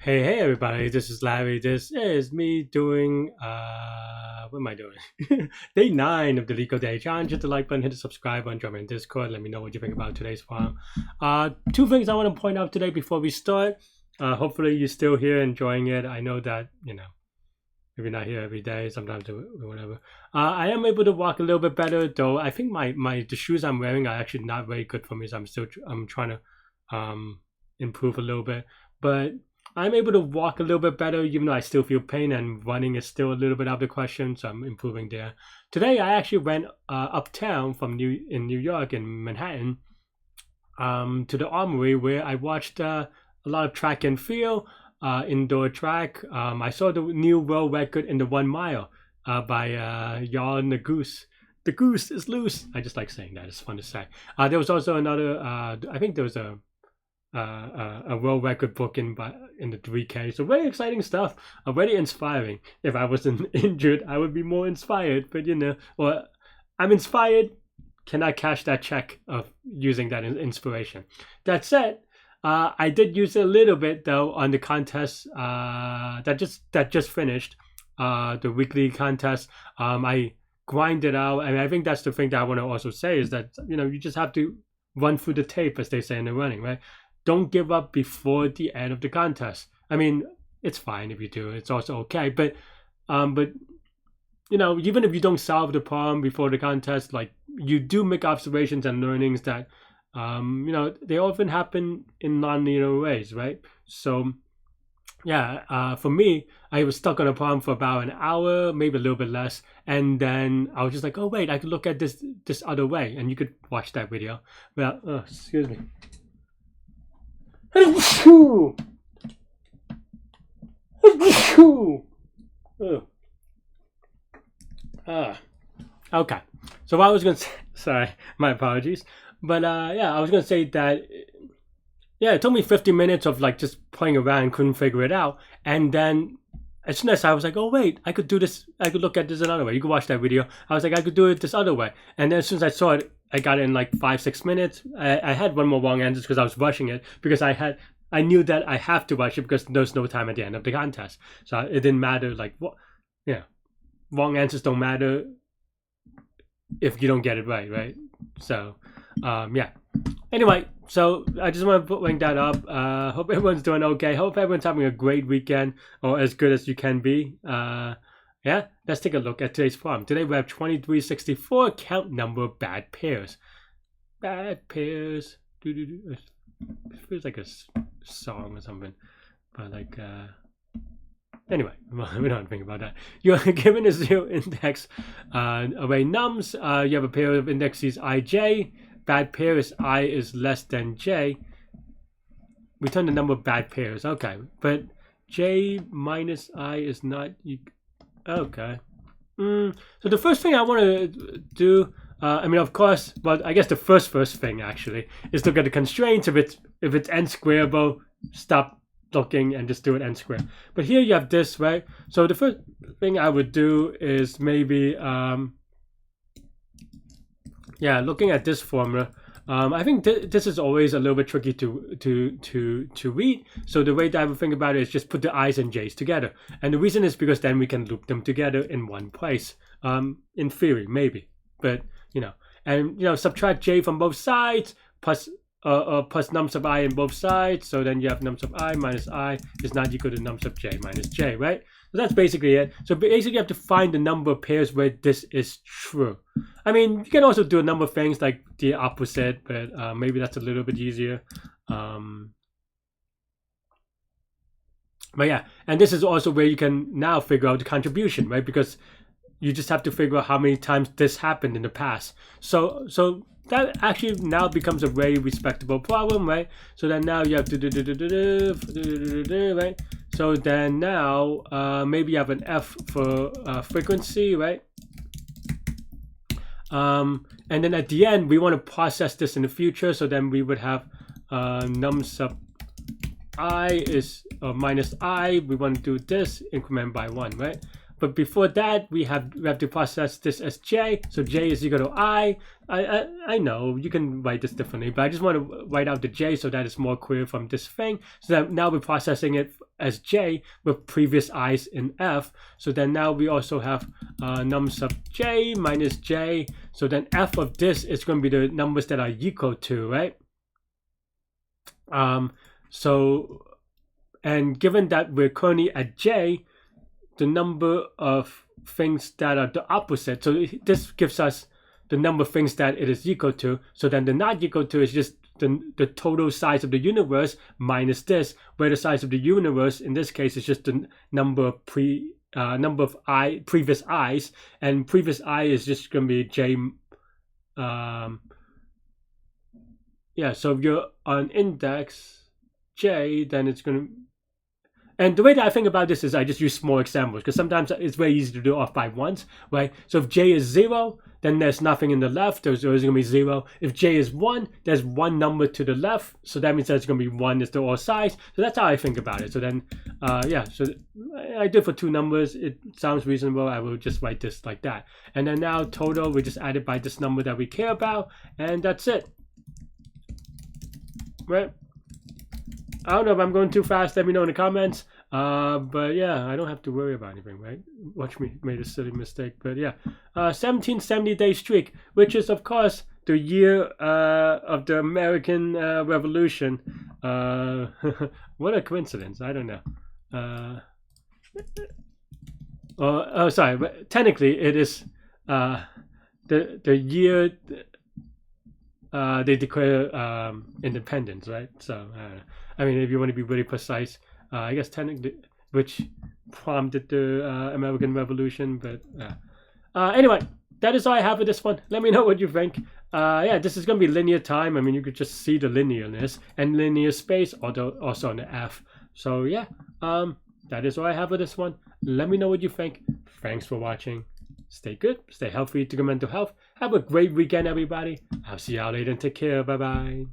Hey everybody, this is Larry. This is me doing what am I doing? Day 9 of the Leetcode Day Challenge. Hit the like button, hit the subscribe button, join me in Discord. Let me know what you think about today's farm. Two things I want to point out today before we start. Hopefully you're still here enjoying it. I know that, if you're not here every day, sometimes or whatever. I am able to walk a little bit better, though. I think the shoes I'm wearing are actually not very good for me, so I'm trying to improve a little bit. But I'm able to walk a little bit better, even though I still feel pain, and running is still a little bit out of the question, so I'm improving there. Today, I actually went uptown in New York, in Manhattan, to the Armory, where I watched a lot of track and field, indoor track. I saw the new world record in the 1 mile by Yarn the Goose. The goose is loose. I just like saying that. It's fun to say. There was also another, I think there was a world record book in the 3K. So very exciting stuff. Very inspiring. If I wasn't injured, I would be more inspired. But I'm inspired. Cannot cash that check of using that inspiration. That said, I did use it a little bit though on the contest that just finished. The weekly contest. I grinded out, and I think that's the thing that I want to also say is that you just have to run through the tape, as they say in the running, right? Don't give up before the end of the contest. I mean, it's fine if you do. It's also okay. But even if you don't solve the problem before the contest, like you do make observations and learnings that, they often happen in non-linear ways, right? So, yeah, for me, I was stuck on a problem for about an hour, maybe a little bit less. And then I was just like, oh, wait, I could look at this other way. And you could watch that video. Well, excuse me. Oh. Okay. So what I was going to say, sorry, my apologies. But I was going to say that, it took me 50 minutes of like just playing around and couldn't figure it out. And then as soon as I was like, oh, wait, I could do this. I could look at this another way. You could watch that video. I was like, I could do it this other way. And then as soon as I saw it, I got it in like 5-6 minutes. I had one more wrong answer because I was rushing it because I knew that I have to rush it because there's no time at the end of the contest. So it didn't matter. Like, wrong answers don't matter if you don't get it right? So, Anyway, so I just want to bring that up. Hope everyone's doing okay. Hope everyone's having a great weekend, or as good as you can be. Let's take a look at today's farm. Today we have 2364, count number of bad pairs. Bad pairs. It feels like a song or something. But like, anyway, we don't think about that. You're given a 0 index array nums. You have a pair of indexes ij. Bad pair is I is less than j. Return the number of bad pairs. Okay, but j minus I is not. Okay. So the first thing I want to do, of course, but I guess the first thing actually is look at the constraints. If it's n squareable, stop looking and just do it n squared. But here you have this, right? So the first thing I would do is maybe looking at this formula. I think this is always a little bit tricky to read. So the way that I would think about it is just put the i's and j's together. And the reason is because then we can loop them together in one place. In theory, maybe. But, subtract j from both sides, plus nums of I in both sides. So then you have nums of I minus I is not equal to nums of j minus j, right? So that's basically it. So basically you have to find the number of pairs where this is true. I mean, you can also do a number of things like the opposite, but maybe that's a little bit easier. But yeah, and this is also where you can now figure out the contribution, right? Because you just have to figure out how many times this happened in the past. So that actually now becomes a very respectable problem, right? So then now you have to right? So then now maybe you have an F for frequency, right? And then at the end, we want to process this in the future. So then we would have num sub I is minus I. We want to do this increment by 1, right? but before that, we have to process this as j. So j is equal to I know you can write this differently, but I just want to write out the j so that it's more clear from this thing. So that now we're processing it as j with previous i's in f. So then now we also have num sub j minus j. So then f of this is going to be the numbers that are equal to, right? So, and given that we're currently at j, the number of things that are the opposite, so this gives us the number of things that it is equal to. So then the not equal to is just the total size of the universe minus this, where the size of the universe in this case is just the number of previous i's, and previous I is just going to be j. Yeah, so if you're on index j, then it's going to, and the way that I think about this is I just use small examples, because sometimes it's very easy to do off by ones, right? So if j is 0, then there's nothing in the left, there's always going to be 0. If j is 1, there's one number to the left, so that means that's going to be 1 is the all size. So that's how I think about it. So then, yeah, so I did for 2 numbers. It sounds reasonable. I will just write this like that. And then now total, we just add it by this number that we care about, and that's it. Right? I don't know if I'm going too fast. Let me know in the comments. But yeah, I don't have to worry about anything, right? Watch me made a silly mistake. But yeah, 1770-day streak, which is of course the year of the American Revolution. What a coincidence! I don't know. Oh, sorry. But technically, it is the year they declare independence, right? So I mean, if you want to be really precise, I guess technically, which prompted the American Revolution, but anyway, that is all I have for this one. Let me know what you think. Yeah, this is going to be linear time. I mean, you could just see the linearness and linear space, although also on the F. So yeah, that is all I have for this one. Let me know what you think. Thanks for watching. Stay good, stay healthy, to good mental health. Have a great weekend, everybody. I'll see y'all later and take care. Bye-bye.